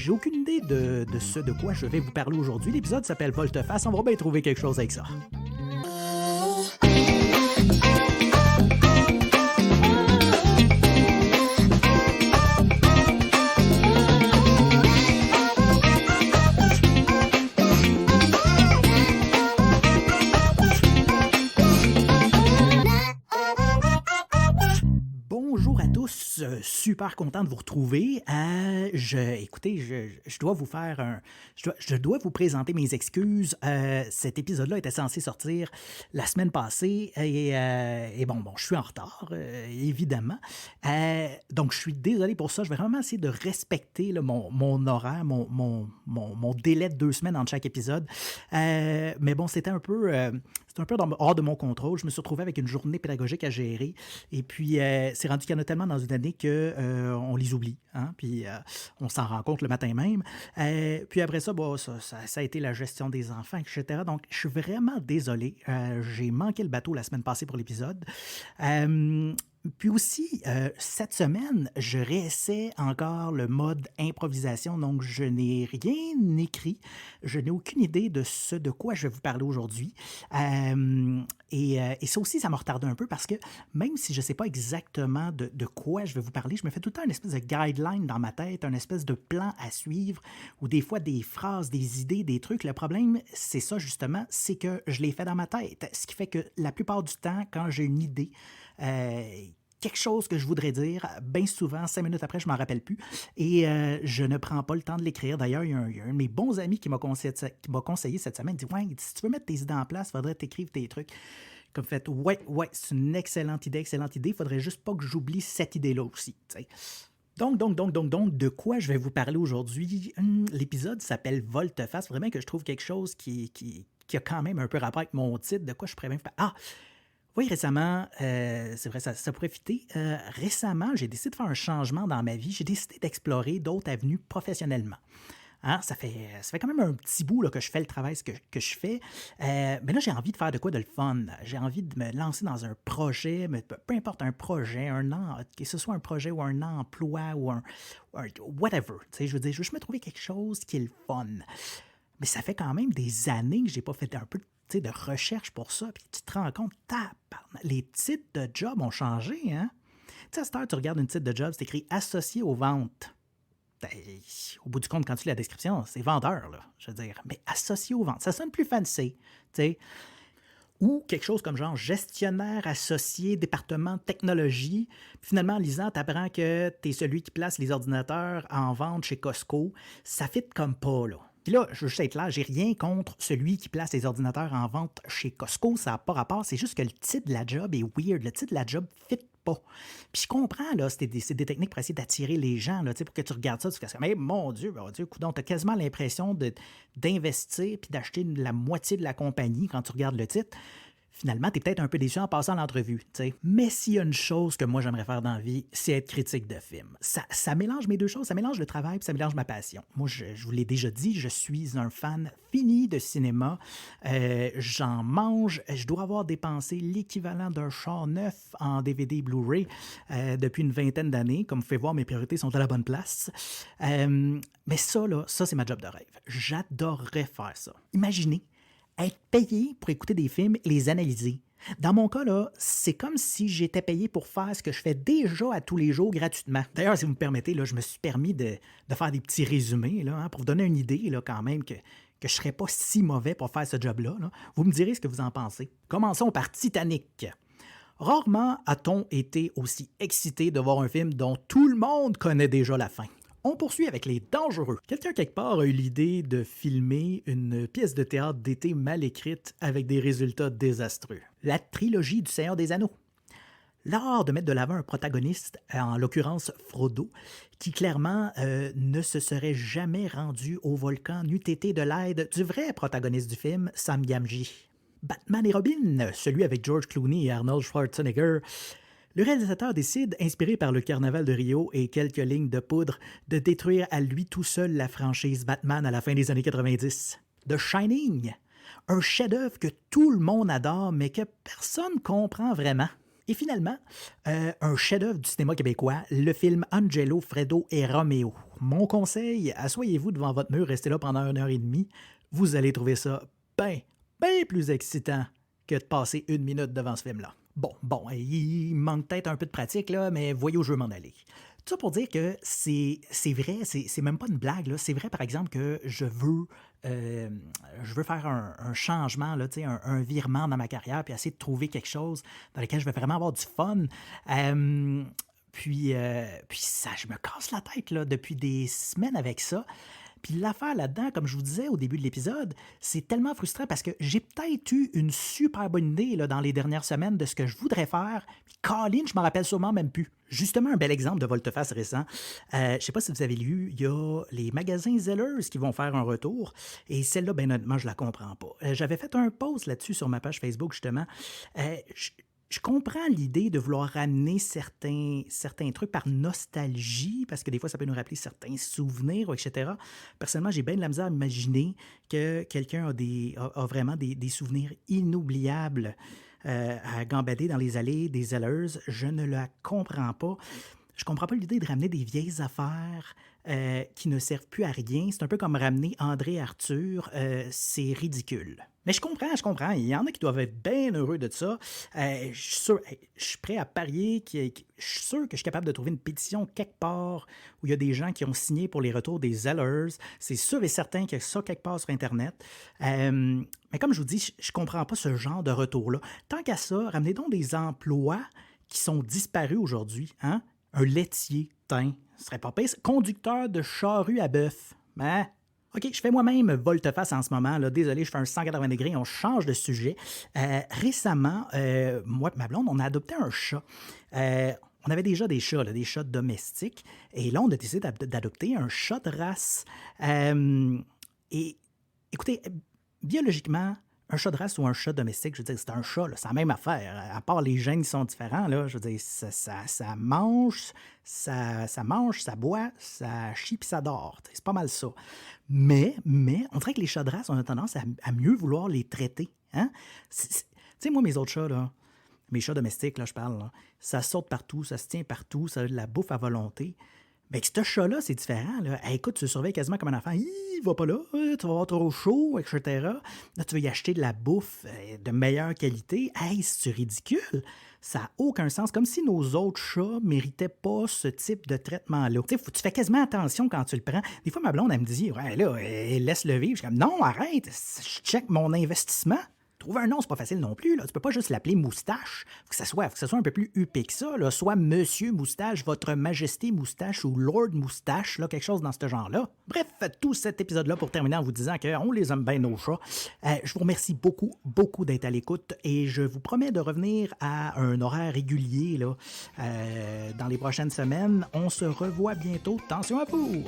j'ai aucune idée de ce de quoi je vais vous parler aujourd'hui. L'épisode s'appelle Volte-Face, on va bien trouver quelque chose avec ça. Bonjour à tous, super content de vous retrouver. Écoutez, je dois vous faire je dois vous présenter mes excuses. Cet épisode-là était censé sortir la semaine passée et bon, je suis en retard, évidemment. Donc, je suis désolé pour ça. Je vais vraiment essayer de respecter là, mon horaire, mon délai de 2 semaines entre chaque épisode. Mais bon, c'était un peu hors de mon contrôle. Je me suis retrouvé avec une journée pédagogique à gérer. Et puis, c'est rendu qu'il y en a tellement dans une année qu'on les oublie. Hein? Puis, on s'en rend compte le matin même. Puis après ça, ça a été la gestion des enfants, etc. Donc, je suis vraiment désolé. J'ai manqué le bateau la semaine passée pour l'épisode. Puis aussi, cette semaine, je réessaie encore le mode improvisation, donc je n'ai rien écrit, je n'ai aucune idée de ce de quoi je vais vous parler aujourd'hui. Et ça aussi, ça m'a retardé un peu parce que même si je ne sais pas exactement de quoi je vais vous parler, je me fais tout le temps une espèce de guideline dans ma tête, une espèce de plan à suivre, ou des fois des phrases, des idées, des trucs. Le problème, c'est ça justement, c'est que je les fais dans ma tête. Ce qui fait que la plupart du temps, quand j'ai une idée, quelque chose que je voudrais dire, bien souvent, 5 minutes après, je ne m'en rappelle plus. Et je ne prends pas le temps de l'écrire. D'ailleurs, il y a un de mes bons amis qui m'a conseillé cette semaine. Il dit « Ouais, si tu veux mettre tes idées en place, il faudrait t'écrire tes trucs. » Comme fait, ouais, c'est une excellente idée. Il faudrait juste pas que j'oublie cette idée-là aussi. T'sais. Donc, de quoi je vais vous parler aujourd'hui? L'épisode s'appelle Volte-Face. Vraiment que je trouve quelque chose qui a quand même un peu rapport avec mon titre. De quoi je pourrais même faire? Ah! Oui, récemment, c'est vrai, ça pourrait fitter. Récemment, j'ai décidé de faire un changement dans ma vie. J'ai décidé d'explorer d'autres avenues professionnellement. Hein, ça fait quand même un petit bout là, que je fais le travail que je fais. Mais là, j'ai envie de faire de quoi de le fun. J'ai envie de me lancer dans un projet, peu importe un projet, que ce soit un projet ou un emploi ou un whatever. Je veux dire, je veux juste me trouver quelque chose qui est le fun. Mais ça fait quand même des années que je n'ai pas fait un peu de recherche pour ça, puis tu te rends compte, les titres de job ont changé, hein? Tu sais, à cette heure, tu regardes une titre de job, c'est écrit « associé aux ventes ». Au bout du compte, quand tu lis la description, c'est vendeur, là, je veux dire. Mais associé aux ventes, ça sonne plus fancy, tu sais. Ou quelque chose comme genre gestionnaire associé, département de technologie. Puis finalement, en lisant, tu apprends que tu es celui qui place les ordinateurs en vente chez Costco. Ça fit comme pas, là. Puis là, je veux juste être là, j'ai rien contre celui qui place les ordinateurs en vente chez Costco, ça n'a pas rapport, c'est juste que le titre de la job est weird, le titre de la job ne fit pas. Puis je comprends, là, c'est des techniques pour essayer d'attirer les gens, là, pour que tu regardes ça, tu fais mais mon Dieu, coudonc, t'as quasiment l'impression d'investir puis d'acheter la moitié de la compagnie quand tu regardes le titre. Finalement, tu es peut-être un peu déçu en passant l'entrevue, t'sais. Mais s'il y a une chose que moi j'aimerais faire dans la vie, c'est être critique de film. Ça mélange mes deux choses, ça mélange le travail et ça mélange ma passion. Moi, je vous l'ai déjà dit, je suis un fan fini de cinéma. J'en mange, je dois avoir dépensé l'équivalent d'un char neuf en DVD Blu-ray depuis une vingtaine d'années. Comme vous pouvez voir, mes priorités sont à la bonne place. Mais ça, c'est ma job de rêve. J'adorerais faire ça. Imaginez être payé pour écouter des films et les analyser. Dans mon cas, là, c'est comme si j'étais payé pour faire ce que je fais déjà à tous les jours gratuitement. D'ailleurs, si vous me permettez, là, je me suis permis de faire des petits résumés là, pour vous donner une idée là, quand même que je ne serais pas si mauvais pour faire ce job-là. Là. Vous me direz ce que vous en pensez. Commençons par Titanic. Rarement a-t-on été aussi excité de voir un film dont tout le monde connaît déjà la fin. On poursuit avec Les Dangereux. Quelqu'un quelque part a eu l'idée de filmer une pièce de théâtre d'été mal écrite avec des résultats désastreux. La trilogie du Seigneur des Anneaux. L'art de mettre de l'avant un protagoniste, en l'occurrence Frodo, qui clairement ne se serait jamais rendu au volcan n'eût été de l'aide du vrai protagoniste du film, Sam Gamgee. Batman et Robin, celui avec George Clooney et Arnold Schwarzenegger. Le réalisateur décide, inspiré par le Carnaval de Rio et quelques lignes de poudre, de détruire à lui tout seul la franchise Batman à la fin des années 90. The Shining, un chef-d'œuvre que tout le monde adore mais que personne comprend vraiment. Et finalement, un chef-d'œuvre du cinéma québécois, le film Angelo, Fredo et Roméo. mon conseil, asseyez-vous devant votre mur, restez là pendant 1 heure et demie. Vous allez trouver ça bien plus excitant que de passer 1 minute devant ce film-là. Bon, il manque peut-être un peu de pratique, là, mais voyez où je veux m'en aller. Tout ça pour dire que c'est vrai, c'est même pas une blague, là. C'est vrai, par exemple, que je veux faire un changement, là, un virement dans ma carrière, puis essayer de trouver quelque chose dans lequel je vais vraiment avoir du fun. Puis ça, je me casse la tête là, depuis des semaines avec ça. Puis l'affaire là-dedans, comme je vous disais au début de l'épisode, c'est tellement frustrant parce que j'ai peut-être eu une super bonne idée là, dans les dernières semaines de ce que je voudrais faire. Puis Colin, je m'en rappelle sûrement même plus. Justement, un bel exemple de volte-face récent. Je ne sais pas si vous avez lu, il y a les magasins Zellers qui vont faire un retour. Et celle-là, ben honnêtement, je la comprends pas. J'avais fait un post là-dessus sur ma page Facebook, justement. Je comprends l'idée de vouloir ramener certains trucs par nostalgie, parce que des fois, ça peut nous rappeler certains souvenirs, etc. Personnellement, j'ai bien de la misère à imaginer que quelqu'un a vraiment des souvenirs inoubliables à gambader dans les allées des Zellers. Je ne la comprends pas. Je comprends pas l'idée de ramener des vieilles affaires qui ne servent plus à rien. C'est un peu comme ramener André Arthur. C'est ridicule. Mais je comprends. Il y en a qui doivent être bien heureux de ça. Je suis prêt à parier. Je suis sûr que je suis capable de trouver une pétition quelque part où il y a des gens qui ont signé pour les retours des Zellers. C'est sûr et certain qu'il y a ça quelque part sur Internet. Mais comme je vous dis, je comprends pas ce genre de retour-là. Tant qu'à ça, ramenez donc des emplois qui sont disparus aujourd'hui. Hein? Un laitier, ce serait pas pire. Conducteur de charrue à bœuf. Hein? OK, je fais moi-même volte-face en ce moment. Là. Désolé, je fais un 180 degrés. On change de sujet. Récemment, moi et ma blonde, on a adopté un chat. On avait déjà des chats, là, des chats domestiques. Et là, on a décidé d'adopter un chat de race. Et écoutez, biologiquement, un chat de race ou un chat domestique, je veux dire, c'est un chat, là, c'est la même affaire. À part les gènes qui sont différents, là, je veux dire, ça mange, ça boit, ça chie puis ça dort. C'est pas mal ça. Mais, on dirait que les chats de race, on a tendance à mieux vouloir les traiter. Hein? Tu sais, moi, mes autres chats, là, mes chats domestiques, là, je parle, là, ça saute partout, ça se tient partout, ça a de la bouffe à volonté. Bien, ce chat-là, c'est différent. Là. Hey, écoute, tu le surveilles quasiment comme un enfant. Il va pas là, tu vas avoir trop chaud, etc. Là, tu vas y acheter de la bouffe de meilleure qualité. Hey, c'est ridicule. Ça n'a aucun sens. Comme si nos autres chats ne méritaient pas ce type de traitement-là. Tu fais quasiment attention quand tu le prends. Des fois, ma blonde, elle me dit, ouais, là, laisse-le vivre. Je suis comme, non, arrête, je check mon investissement. Trouver un nom, c'est pas facile non plus. Là. Tu peux pas juste l'appeler Moustache. Faut que ça soit un peu plus huppé que ça. Là. Soit Monsieur Moustache, Votre Majesté Moustache ou Lord Moustache, là, quelque chose dans ce genre-là. Bref, tout cet épisode-là pour terminer en vous disant qu'on les aime bien nos chats. Je vous remercie beaucoup d'être à l'écoute et je vous promets de revenir à un horaire régulier là, dans les prochaines semaines. On se revoit bientôt. Attention à vous!